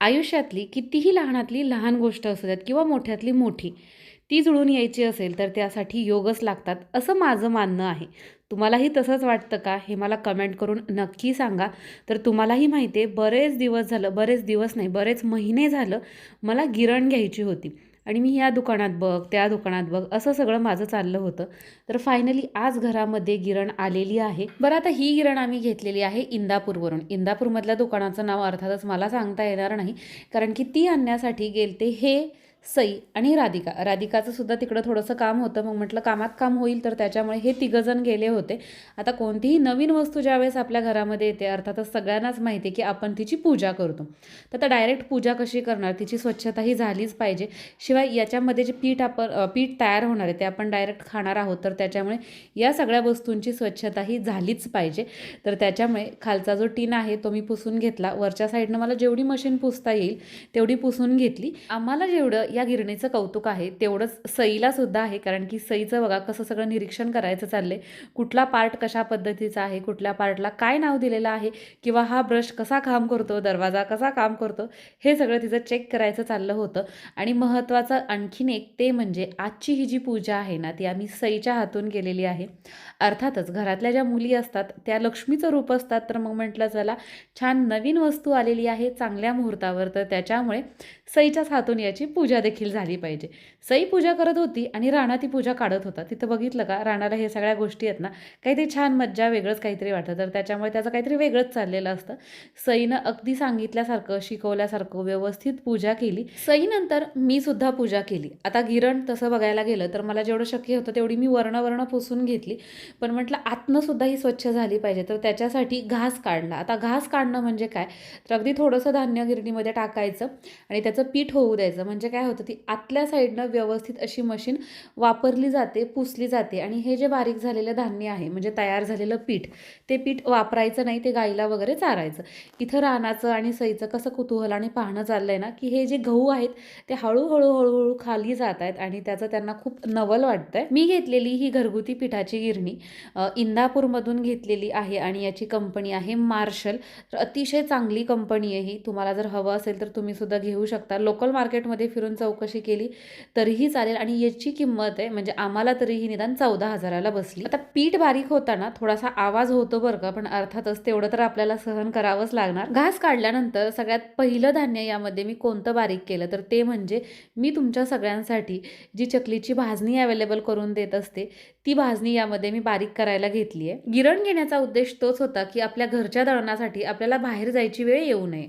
आयुष्यातली कितीही लहानातली लहान गोष्ट असू द्यात किंवा मोठ्यातली मोठी, ती जुळून यायची असेल तर त्यासाठी योगच लागतात, असं माझं मानणं आहे. तुम्हालाही तसंच वाटतं का? हे मला कमेंट करून नक्की सांगा. तर तुम्हालाही माहिती आहे, बरेच दिवस झालं, बरेच दिवस नाही, बरेच महिने झालं मला गिरण घ्यायची होती आणि मी ह्या दुकानात बघ, त्या दुकानात बघ, असं सगळं माझं चाललं होतं. तर फायनली आज घरामध्ये गिरण आलेली आहे. बरं, आता ही गिरण आम्ही घेतलेली आहे इंदापूरवरून. इंदापूरमधल्या दुकानाचं नाव अर्थातच मला सांगता येणार नाही, कारण की ती आणण्यासाठी गेलते हे सई आणि राधिका. राधिकाचं सुद्धा तिकडं थोडंसं काम होतं, मग म्हटलं कामात काम होईल, तर त्याच्यामुळे हे तिघंजण गेले होते. आता कोणतीही नवीन वस्तू ज्यावेळेस आपल्या घरामध्ये येते, अर्थातच सगळ्यांनाच माहिती आहे की आपण तिची पूजा करतो. तर आता डायरेक्ट पूजा कशी करणार, तिची स्वच्छताही झालीच पाहिजे. शिवाय याच्यामध्ये जे पीठ तयार होणार आहे ते आपण डायरेक्ट खाणार आहोत, तर त्याच्यामुळे या सगळ्या वस्तूंची स्वच्छताही झालीच पाहिजे. तर त्याच्यामुळे खालचा जो टीन आहे तो मी पुसून घेतला. वरच्या साईडनं मला जेवढी मशीन पुसता येईल तेवढी पुसून घेतली. आम्हाला जेवढं या गिरणीचं कौतुक आहे तेवढंच सईला सुद्धा आहे, कारण की सईचं बघा कसं सगळं निरीक्षण करायचं चाललंय. कुठला पार्ट कशा पद्धतीचा आहे, कुठल्या पार्टला काय नाव दिलेलं आहे, किंवा हा ब्रश कसा काम करतो, दरवाजा कसा काम करतो, हे सगळं तिचं चेक करायचं चाललं होतं. आणि महत्त्वाचं आणखीन एक ते म्हणजे आजची ही जी पूजा आहे ना, ती आम्ही सईच्या हातून केलेली आहे. अर्थातच घरातल्या ज्या मुली असतात त्या लक्ष्मीचं रूप असतात, तर मग म्हटलं चला छान नवीन वस्तू आलेली आहे चांगल्या मुहूर्तावर, तर त्याच्यामुळे सईच्याच हातून याची पूजा देखील झाली पाहिजे. सई पूजा करत होती आणि राणा ती पूजा काढत होता. तिथं बघितलं का, राणाला हे सगळ्या गोष्टी आहेत ना, काहीतरी छान मज्जा, वेगळंच काहीतरी वाटतं, तर त्याच्यामुळे त्याचं काहीतरी वेगळंच चाललेलं असतं. सईनं अगदी सांगितल्यासारखं, शिकवल्यासारखं व्यवस्थित पूजा केली. सईनंतर मी सुद्धा पूजा केली. आता गिरण तसं बघायला गेलं तर मला जेवढं शक्य होतं तेवढी मी वर्ण पुसून घेतली, पण म्हटलं आतनं सुद्धा ही स्वच्छ झाली पाहिजे, तर त्याच्यासाठी घास काढला. आता घास काढणं म्हणजे काय, तर अगदी थोडंसं धान्य गिरणीमध्ये टाकायचं आणि त्याचं पीठ होऊ द्यायचं. म्हणजे काय होतं, ती आतल्या साईडनं व्यवस्थित अशी मशीन वापरली जाते, पुसली जाते आणि हे जे बारीक झालेलं धान्य आहे म्हणजे तयार झालेलं पीठ, ते पीठ वापरायचं नाही, ते गाईला वगैरे चारायचं. इथं रानाचं आणि सईचं कसं कुतूहलाने पाहणं चाललंय ना, की हे जे गहू आहेत ते हळूहळू खाली जात आहेत आणि त्याचं त्यांना खूप नवल वाटतंय. मी घेतलेली ही घरगुती पिठाची गिरणी इंदापूरमधून घेतलेली आहे आणि याची कंपनी आहे मार्शल. तर अतिशय चांगली कंपनी आहे ही. तुम्हाला जर हवं असेल तर तुम्ही सुद्धा घेऊ शकता. लोकल मार्केटमध्ये फिरून चौकशी केली तरीही चालेल आणि याची किंमत आहे म्हणजे आम्हाला तरीही निदान 14,000ला बसली. आता पीठ बारीक होताना थोडासा आवाज होतो बरं का, पण अर्थातच तेवढं तर आपल्याला सहन करावंच लागणार. घास काढल्यानंतर सगळ्यात पहिलं धान्य यामध्ये मी कोणतं बारीक केलं, तर ते म्हणजे मी तुमच्या सगळ्यांसाठी जी चकलीची भाजणी अवेलेबल करून देत असते, ती भाजणी यामध्ये मी बारीक करायला घेतली आहे. गिरण घेण्याचा उद्देश तोच होता की आपल्या घरच्या दळणासाठी आपल्याला बाहेर जायची वेळ येऊ नये.